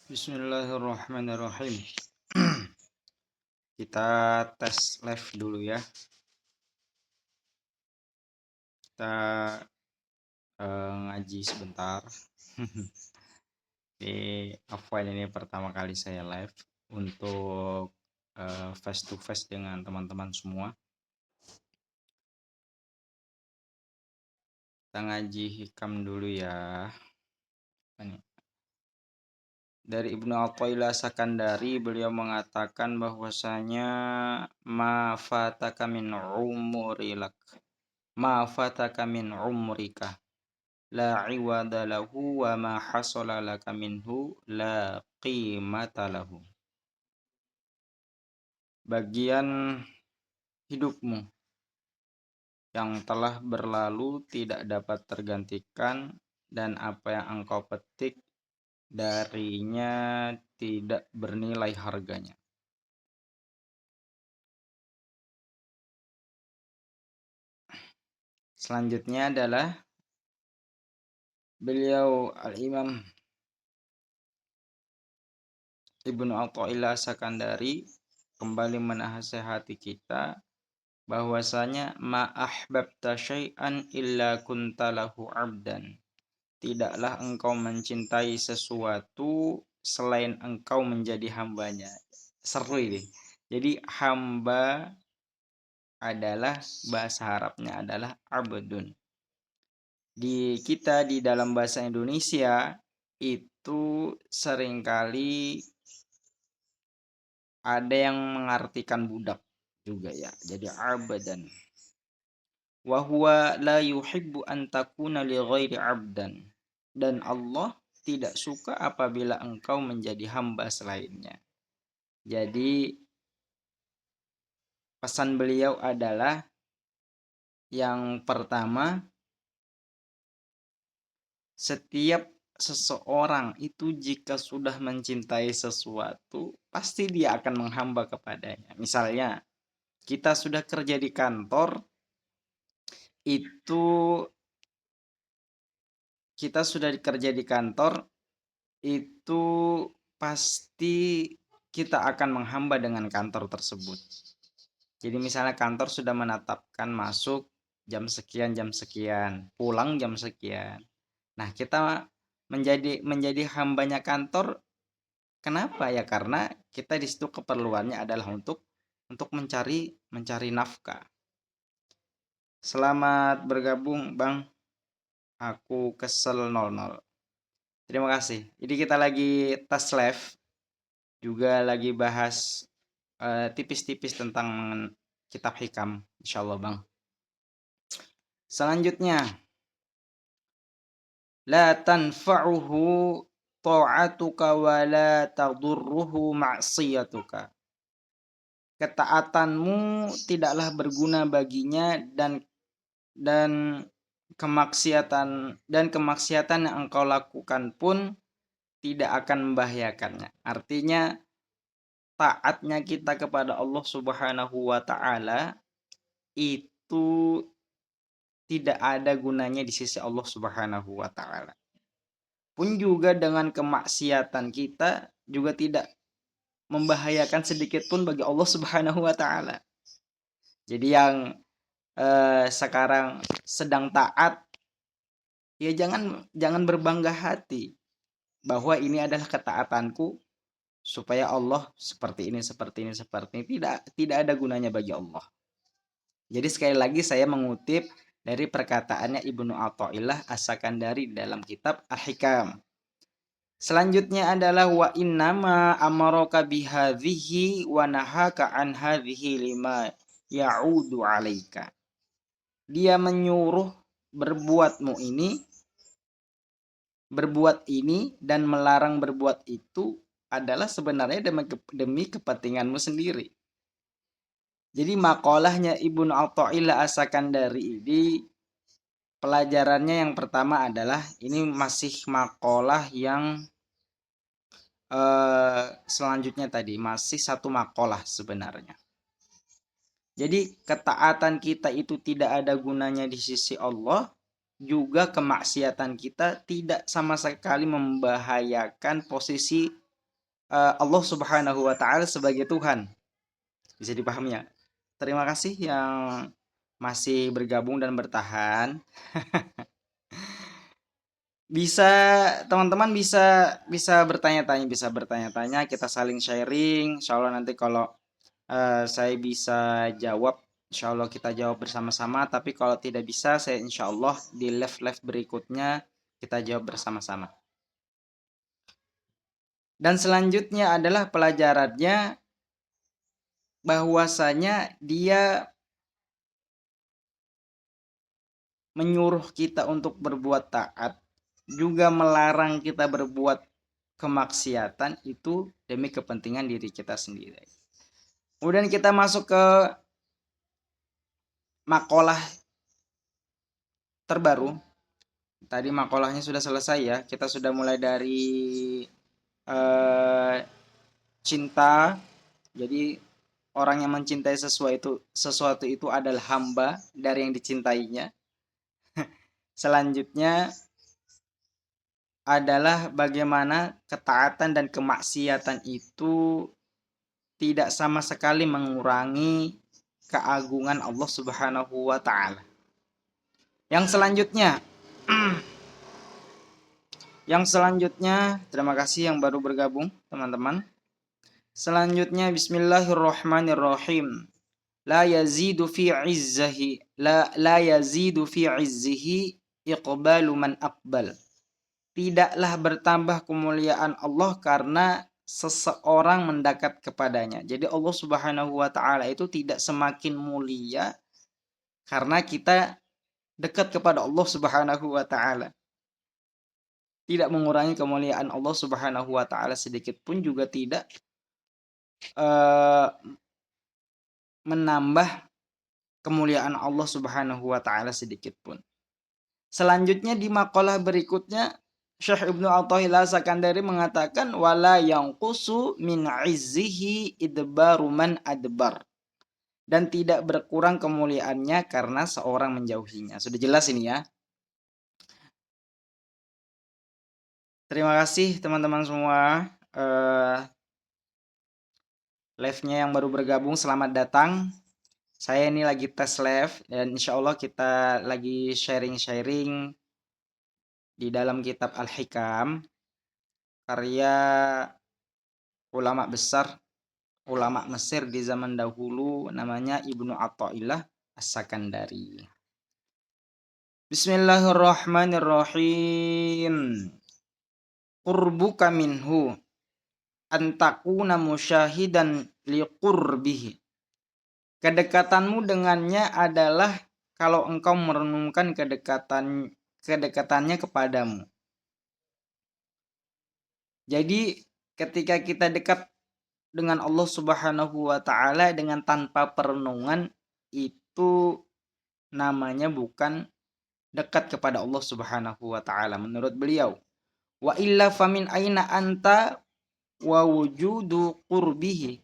Bismillahirrahmanirrahim. Kita tes live dulu ya. Kita ngaji sebentar. Di Afwan ini pertama kali saya live untuk face to face dengan teman-teman semua. Kita ngaji hikam dulu ya. Ini. Dari Ibnu Athaillah Sakandari, beliau mengatakan bahwasanya ma fataka min umurilak, ma fataka min umrika, la iwada lahu wa ma hasala laka minhu la qimata lahu. Bagian hidupmu yang telah berlalu tidak dapat tergantikan, dan apa yang engkau petik darinya tidak bernilai harganya. Selanjutnya adalah beliau Al-Imam Ibnu Athaillah Sakandari kembali menasihati kita bahwasanya ma ahbabta syai'an illa kuntalahu abdan. Tidaklah engkau mencintai sesuatu selain engkau menjadi hambanya. Seru ini. Jadi hamba adalah bahasa Arabnya adalah abdun. Di kita di dalam bahasa Indonesia itu seringkali ada yang mengartikan budak juga ya. Jadi abdan. Wa huwa la yuhibbu an takuna li ghairi abdan. Dan Allah tidak suka apabila engkau menjadi hamba selainnya. Jadi pesan beliau adalah yang pertama, setiap seseorang itu jika sudah mencintai sesuatu, pasti dia akan menghamba kepadanya. Misalnya, kita sudah kerja di kantor, itu pasti kita akan menghamba dengan kantor tersebut. Jadi misalnya kantor sudah menetapkan masuk jam sekian, pulang jam sekian. Nah, kita menjadi hambanya kantor. Kenapa ya? Karena kita di situ keperluannya adalah untuk mencari nafkah. Selamat bergabung, Bang. Aku kesel 00. Terima kasih. Jadi kita lagi tes live, juga lagi bahas tipis-tipis tentang kitab hikam, insyaallah, Bang. Selanjutnya, la tanfa'uhu ta'atuka wa la tadurruhu ma'siyatuka. Ketaatanmu tidaklah berguna baginya, dan kemaksiatan yang engkau lakukan pun tidak akan membahayakannya. Artinya taatnya kita kepada Allah Subhanahu wa taala itu tidak ada gunanya di sisi Allah Subhanahu wa taala. Pun juga dengan kemaksiatan kita juga tidak membahayakan sedikit pun bagi Allah Subhanahu wa taala. Jadi yang sekarang sedang taat, ya jangan berbangga hati bahwa ini adalah ketaatanku supaya Allah seperti ini. Tidak ada gunanya bagi Allah. Jadi sekali lagi saya mengutip dari perkataannya Ibnu Athaillah As-Sakandari dalam kitab Al-Hikam. Selanjutnya adalah wa innama amaraka bihadhihi wa nahaka an hadhihi lima ya'udu 'alaika. Dia menyuruh berbuat ini dan melarang berbuat itu adalah sebenarnya demi kepentinganmu sendiri. Jadi makolahnya Ibnu Athaillah As-Sakandari ini, pelajarannya yang pertama adalah ini masih makalah yang selanjutnya tadi, masih satu makalah sebenarnya. Jadi ketaatan kita itu tidak ada gunanya di sisi Allah, juga kemaksiatan kita tidak sama sekali membahayakan posisi Allah Subhanahu wa taala sebagai Tuhan. Bisa dipahami ya? Terima kasih yang masih bergabung dan bertahan. Bisa teman-teman bisa bertanya-tanya, kita saling sharing. Insyaallah nanti kalau saya bisa jawab, insyaallah kita jawab bersama-sama. Tapi kalau tidak bisa, saya insyaallah di live berikutnya kita jawab bersama-sama. Dan selanjutnya adalah pelajarannya bahwasanya dia menyuruh kita untuk berbuat taat, juga melarang kita berbuat kemaksiatan itu demi kepentingan diri kita sendiri. Kemudian kita masuk ke makalah terbaru. Tadi makalahnya sudah selesai ya. Kita sudah mulai dari cinta. Jadi orang yang mencintai sesuatu itu adalah hamba dari yang dicintainya. Selanjutnya adalah bagaimana ketaatan dan kemaksiatan itu tidak sama sekali mengurangi keagungan Allah Subhanahu wa taala. Yang selanjutnya, terima kasih yang baru bergabung, teman-teman. Selanjutnya bismillahirrahmanirrahim. La yazidu fi izzihi iqbalu man aqbal. Tidaklah bertambah kemuliaan Allah karena seseorang mendekat kepadanya. Jadi Allah Subhanahu wa taala itu tidak semakin mulia karena kita dekat kepada Allah Subhanahu wa taala. Tidak mengurangi kemuliaan Allah Subhanahu wa taala sedikit pun, juga tidak menambah kemuliaan Allah Subhanahu wa taala sedikit pun. Selanjutnya di makalah berikutnya Syekh Ibnu Athaillah Sakandari mengatakan wala yanqusu min izzihi idbaru man adbar, dan tidak berkurang kemuliaannya karena seorang menjauhinya. Sudah jelas ini ya. Terima kasih teman-teman semua. Live-nya yang baru bergabung, selamat datang. Saya ini lagi tes live dan insya Allah kita lagi sharing-sharing di dalam kitab Al-Hikam, karya ulama besar, ulama Mesir di zaman dahulu, namanya Ibnu Athaillah As-Sakandari. Bismillahirrahmanirrahim. Qurbuka minhu antakuna musyahidan liqurbihi. Kedekatanmu dengannya adalah kalau engkau merenungkan kedekatannya kepadamu. Jadi ketika kita dekat dengan Allah Subhanahu wa taala dengan tanpa perenungan, itu namanya bukan dekat kepada Allah Subhanahu wa taala menurut beliau. Wa illa famin aina anta wa wujudu qurbihi.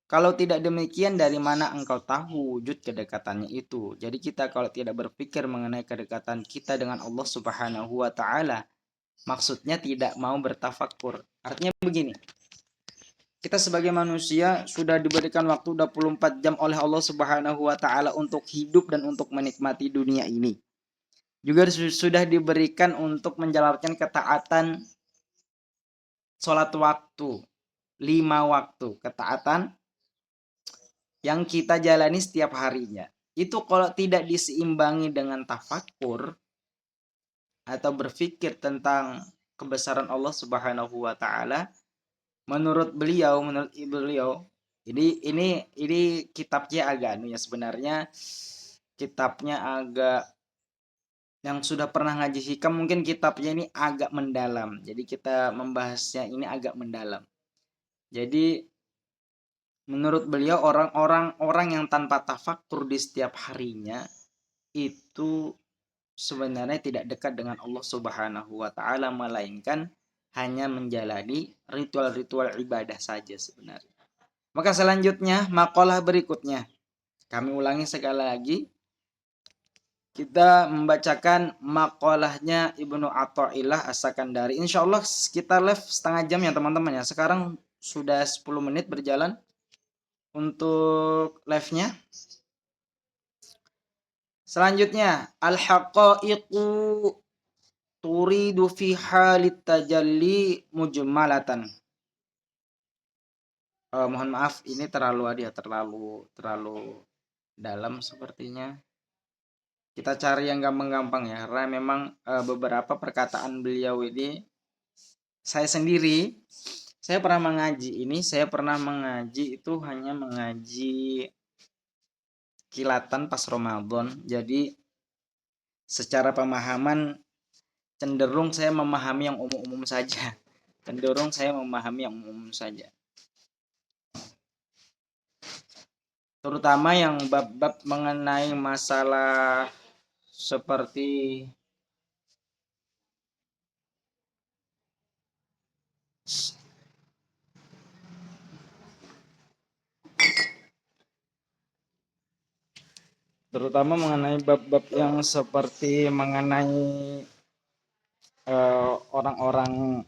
Kalau tidak demikian, dari mana engkau tahu wujud kedekatannya itu? Jadi kita kalau tidak berpikir mengenai kedekatan kita dengan Allah Subhanahu wa taala, maksudnya tidak mau bertafakur. Artinya begini. Kita sebagai manusia sudah diberikan waktu 24 jam oleh Allah Subhanahu wa taala untuk hidup dan untuk menikmati dunia ini. Juga sudah diberikan untuk menjalankan ketaatan sholat waktu, 5 waktu ketaatan yang kita jalani setiap harinya. Itu kalau tidak diseimbangi dengan tafakur atau berpikir tentang kebesaran Allah Subhanahu wa taala, menurut beliau, ini kitabnya agak sebenarnya kitabnya agak, yang sudah pernah ngaji hikam mungkin kitabnya ini agak mendalam. Jadi kita membahasnya ini agak mendalam. Jadi menurut beliau orang yang tanpa tafakur di setiap harinya itu sebenarnya tidak dekat dengan Allah Subhanahu wa taala, melainkan hanya menjalani ritual-ritual ibadah saja sebenarnya. Maka selanjutnya makalah berikutnya, kami ulangi sekali lagi, kita membacakan makalahnya Ibnu Athaillah As-Sakandari. Insyaallah kita live setengah jam ya teman-teman ya. Sekarang sudah 10 menit berjalan untuk live-nya. Selanjutnya, al-haqaiqu turidu fi halit tajalli mujmalatan. Mohon maaf, ini terlalu dalam sepertinya. Kita cari yang gampang-gampang ya, karena memang beberapa perkataan beliau ini saya sendiri, saya pernah mengaji itu hanya mengaji kilatan pas Ramadan. Jadi secara pemahaman cenderung saya memahami yang umum-umum saja. Terutama yang bab-bab mengenai masalah seperti terutama mengenai bab-bab yang seperti mengenai orang-orang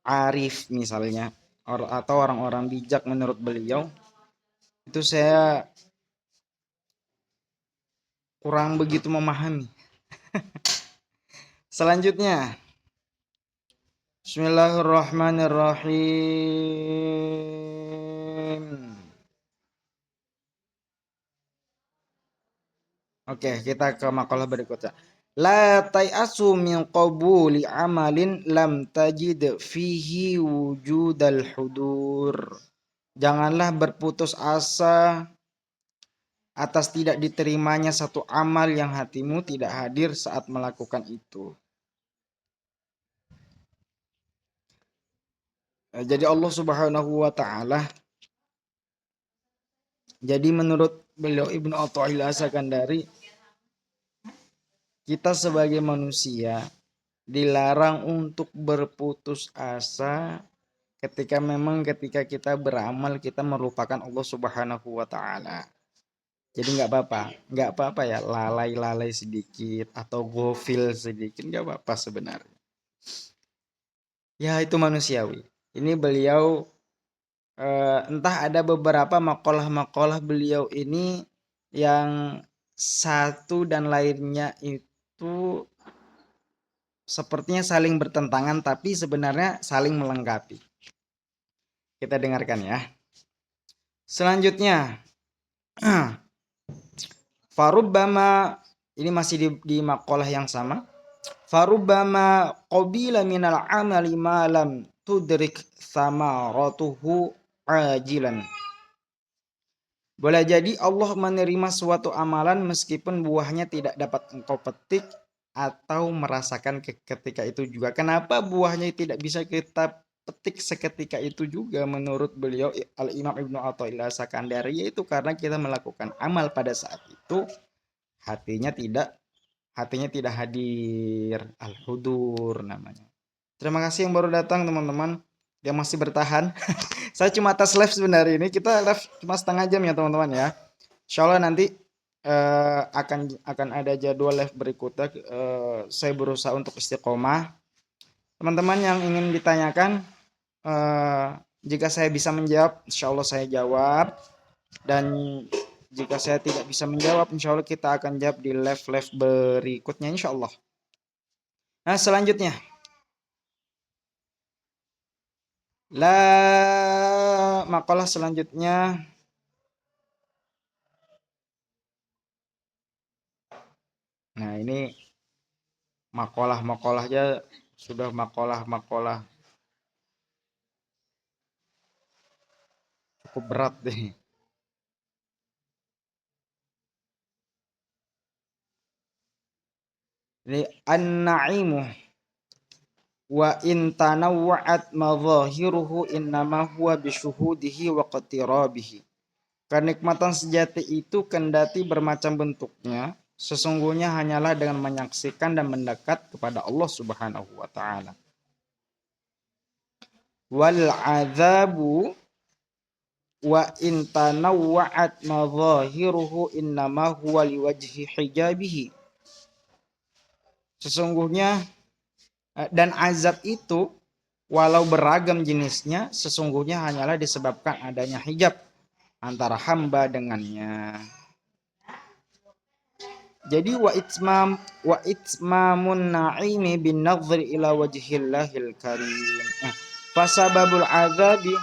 arif misalnya, atau orang-orang bijak menurut beliau, itu saya kurang begitu memahami. Selanjutnya, Bismillahirrahmanirrahim. Oke, kita ke makalah berikutnya. La tai'asu min qabuli amalin lam tajid fihi wujudal hudur. Janganlah berputus asa atas tidak diterimanya satu amal yang hatimu tidak hadir saat melakukan itu. Jadi Allah Subhanahu wa taala, jadi menurut beliau Ibnu Athaillah Sakandari, kita sebagai manusia dilarang untuk berputus asa ketika kita beramal kita merupakan Allah Subhanahu wa taala. Jadi nggak apa-apa ya lalai sedikit atau gofil sedikit, nggak apa-apa sebenarnya. Ya itu manusiawi. Ini beliau entah ada beberapa makalah beliau ini yang satu dan lainnya itu sepertinya saling bertentangan tapi sebenarnya saling melengkapi. Kita dengarkan ya. Selanjutnya, farubbama, ini masih di makalah yang sama. Farubbama qabila minal amali ma lam tudrik samaratuhu ajilan. Boleh jadi Allah menerima suatu amalan meskipun buahnya tidak dapat engkau petik atau merasakan ketika itu juga. Kenapa buahnya tidak bisa kita petik seketika itu juga menurut beliau Al-Imam Ibnu Athaillah Sakandari, yaitu karena kita melakukan amal pada saat itu hatinya tidak hadir, al-hudur namanya. Terima kasih yang baru datang teman-teman yang masih bertahan. Saya cuma tes live sebenarnya, ini kita live cuma setengah jam ya teman-teman ya. Insyaallah nanti akan ada jadwal live berikutnya. Saya berusaha untuk istiqomah. Teman-teman yang ingin ditanyakan, jika saya bisa menjawab, insyaallah saya jawab. Dan jika saya tidak bisa menjawab, insyaallah kita akan jawab di live berikutnya insyaallah. Nah selanjutnya, makalah selanjutnya. Nah ini makalahnya sudah makalah cukup berat deh. Ini an-na'imu wa in tanawwa'at madzahiruhu innama huwa bisyuhudihi wa qatirabihi. Kenikmatan sejati itu kendati bermacam bentuknya, sesungguhnya hanyalah dengan menyaksikan dan mendekat kepada Allah Subhanahu wa taala. Wal 'adzabu wa in tanawwa'at madzahiruhu innama huwa liwajhi hijabihi. Sesungguhnya dan azab itu walau beragam jenisnya, sesungguhnya hanyalah disebabkan adanya hijab antara hamba dengannya. Jadi wa itmamun na'imi bin nadhri ila wajhillahil karim. Fasababul azabi